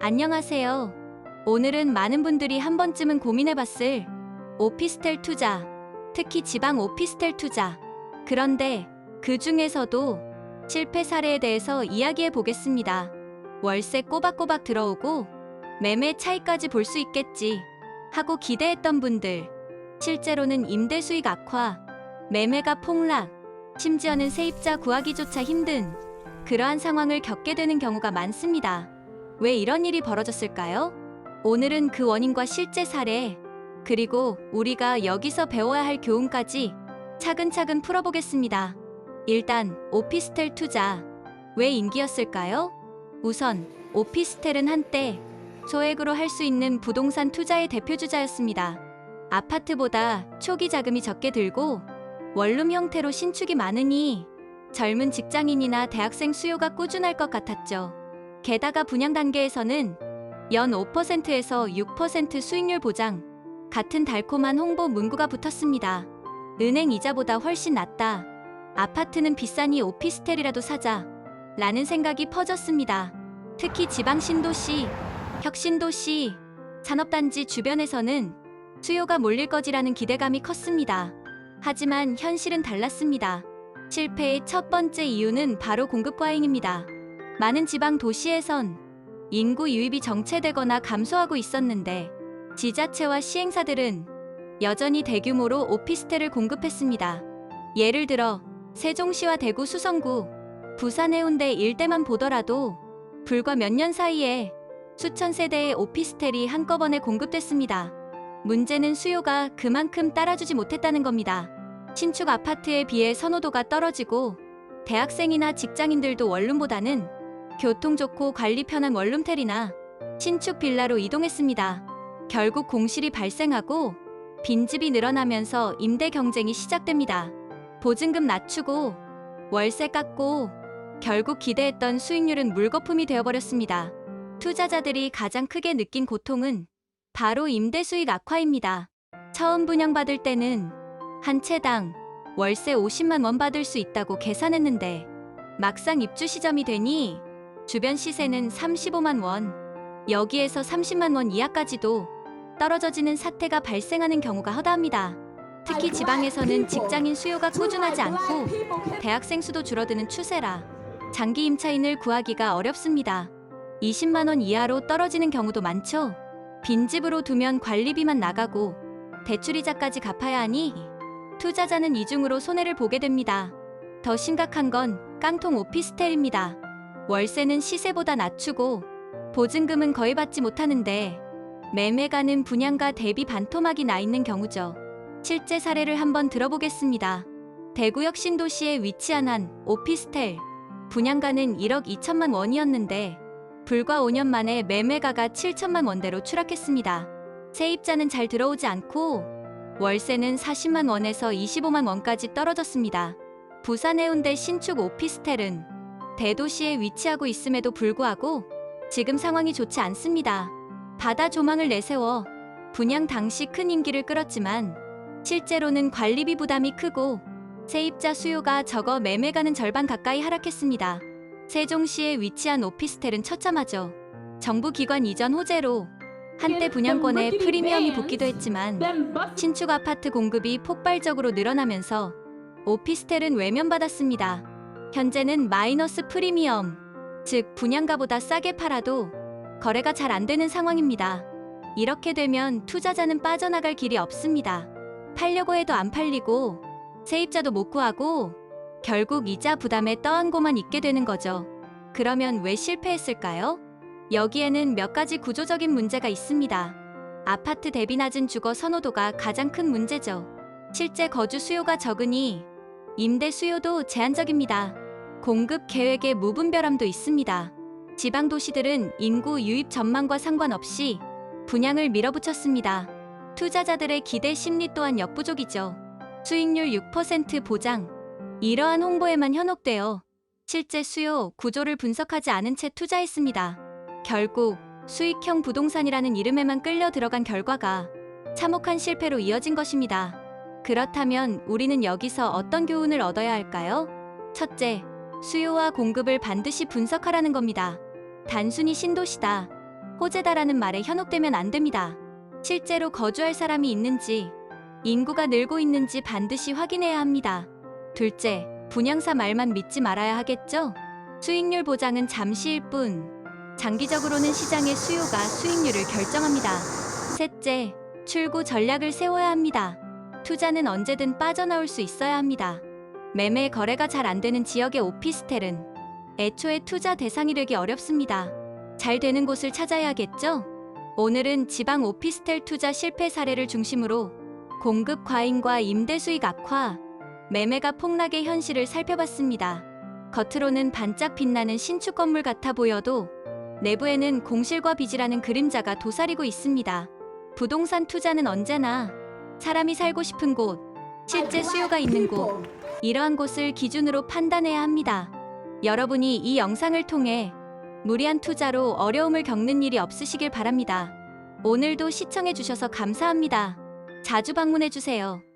안녕하세요. 오늘은 많은 분들이 한 번쯤은 고민해봤을 오피스텔 투자, 특히 지방 오피스텔 투자. 그런데 그 중에서도 실패 사례에 대해서 이야기해 보겠습니다. 월세 꼬박꼬박 들어오고 매매 차익까지 볼 수 있겠지 하고 기대했던 분들, 실제로는 임대 수익 악화, 매매가 폭락, 심지어는 세입자 구하기조차 힘든 그러한 상황을 겪게 되는 경우가 많습니다. 왜 이런 일이 벌어졌을까요? 오늘은 그 원인과 실제 사례, 그리고 우리가 여기서 배워야 할 교훈까지 차근차근 풀어보겠습니다. 일단 오피스텔 투자, 왜 인기였을까요? 우선 오피스텔은 한때 소액으로 할 수 있는 부동산 투자의 대표주자였습니다. 아파트보다 초기 자금이 적게 들고 원룸 형태로 신축이 많으니 젊은 직장인이나 대학생 수요가 꾸준할 것 같았죠. 게다가 분양 단계에서는 연 5%에서 6% 수익률 보장, 같은 달콤한 홍보 문구가 붙었습니다. 은행 이자보다 훨씬 낫다. 아파트는 비싸니 오피스텔이라도 사자. 라는 생각이 퍼졌습니다. 특히 지방 신도시, 혁신도시, 산업단지 주변에서는 수요가 몰릴 거지라는 기대감이 컸습니다. 하지만 현실은 달랐습니다. 실패의 첫 번째 이유는 바로 공급 과잉입니다. 많은 지방 도시에선 인구 유입이 정체되거나 감소하고 있었는데 지자체와 시행사들은 여전히 대규모로 오피스텔을 공급했습니다. 예를 들어 세종시와 대구 수성구, 부산 해운대 일대만 보더라도 불과 몇 년 사이에 수천 세대의 오피스텔이 한꺼번에 공급됐습니다. 문제는 수요가 그만큼 따라주지 못했다는 겁니다. 신축 아파트에 비해 선호도가 떨어지고 대학생이나 직장인들도 원룸보다는 교통 좋고 관리 편한 원룸텔이나 신축 빌라로 이동했습니다. 결국 공실이 발생하고 빈집이 늘어나면서 임대 경쟁이 시작됩니다. 보증금 낮추고 월세 깎고 결국 기대했던 수익률은 물거품이 되어버렸습니다. 투자자들이 가장 크게 느낀 고통은 바로 임대 수익 악화입니다. 처음 분양받을 때는 한 채당 월세 50만 원 받을 수 있다고 계산했는데 막상 입주 시점이 되니 주변 시세는 35만 원, 여기에서 30만 원 이하까지도 떨어져지는 사태가 발생하는 경우가 허다합니다. 특히 지방에서는 직장인 수요가 꾸준하지 않고 대학생 수도 줄어드는 추세라 장기 임차인을 구하기가 어렵습니다. 20만 원 이하로 떨어지는 경우도 많죠. 빈집으로 두면 관리비만 나가고 대출이자까지 갚아야 하니 투자자는 이중으로 손해를 보게 됩니다. 더 심각한 건 깡통 오피스텔입니다. 월세는 시세보다 낮추고 보증금은 거의 받지 못하는데 매매가는 분양가 대비 반토막이 나 있는 경우죠. 실제 사례를 한번 들어보겠습니다. 대구역 신도시에 위치한 한 오피스텔, 분양가는 1억 2천만 원이었는데 불과 5년 만에 매매가가 7천만 원대로 추락했습니다. 세입자는 잘 들어오지 않고 월세는 40만 원에서 25만 원까지 떨어졌습니다. 부산 해운대 신축 오피스텔은 대도시에 위치하고 있음에도 불구하고 지금 상황이 좋지 않습니다. 바다 조망을 내세워 분양 당시 큰 인기를 끌었지만 실제로는 관리비 부담이 크고 세입자 수요가 적어 매매가는 절반 가까이 하락했습니다. 세종시에 위치한 오피스텔은 처참하죠. 정부기관 이전 호재로 한때 분양권에 프리미엄이 붙기도 했지만 신축 아파트 공급이 폭발적으로 늘어나면서 오피스텔은 외면받았습니다. 현재는 마이너스 프리미엄, 즉 분양가보다 싸게 팔아도 거래가 잘 안 되는 상황입니다. 이렇게 되면 투자자는 빠져나갈 길이 없습니다. 팔려고 해도 안 팔리고 세입자도 못 구하고 결국 이자 부담에 떠안고만 있게 되는 거죠. 그러면 왜 실패했을까요? 여기에는 몇 가지 구조적인 문제가 있습니다. 아파트 대비 낮은 주거 선호도가 가장 큰 문제죠. 실제 거주 수요가 적으니 임대 수요도 제한적입니다. 공급 계획의 무분별함도 있습니다. 지방 도시들은 인구 유입 전망과 상관없이 분양을 밀어붙였습니다. 투자자들의 기대 심리 또한 역부족이죠. 수익률 6% 보장. 이러한 홍보에만 현혹되어 실제 수요 구조를 분석하지 않은 채 투자했습니다. 결국 수익형 부동산이라는 이름에만 끌려 들어간 결과가 참혹한 실패로 이어진 것입니다. 그렇다면 우리는 여기서 어떤 교훈을 얻어야 할까요? 첫째, 수요와 공급을 반드시 분석하라는 겁니다. 단순히 신도시다, 호재다라는 말에 현혹되면 안 됩니다. 실제로 거주할 사람이 있는지, 인구가 늘고 있는지 반드시 확인해야 합니다. 둘째, 분양사 말만 믿지 말아야 하겠죠? 수익률 보장은 잠시일 뿐, 장기적으로는 시장의 수요가 수익률을 결정합니다. 셋째, 출구 전략을 세워야 합니다. 투자는 언제든 빠져나올 수 있어야 합니다. 매매 거래가 잘 안 되는 지역의 오피스텔은 애초에 투자 대상이 되기 어렵습니다. 잘 되는 곳을 찾아야겠죠? 오늘은 지방 오피스텔 투자 실패 사례를 중심으로 공급 과잉과 임대 수익 악화, 매매가 폭락의 현실을 살펴봤습니다. 겉으로는 반짝 빛나는 신축 건물 같아 보여도 내부에는 공실과 빚이라는 그림자가 도사리고 있습니다. 부동산 투자는 언제나 사람이 살고 싶은 곳, 실제 수요가 있는 곳, 이러한 곳을 기준으로 판단해야 합니다. 여러분이 이 영상을 통해 무리한 투자로 어려움을 겪는 일이 없으시길 바랍니다. 오늘도 시청해주셔서 감사합니다. 자주 방문해주세요.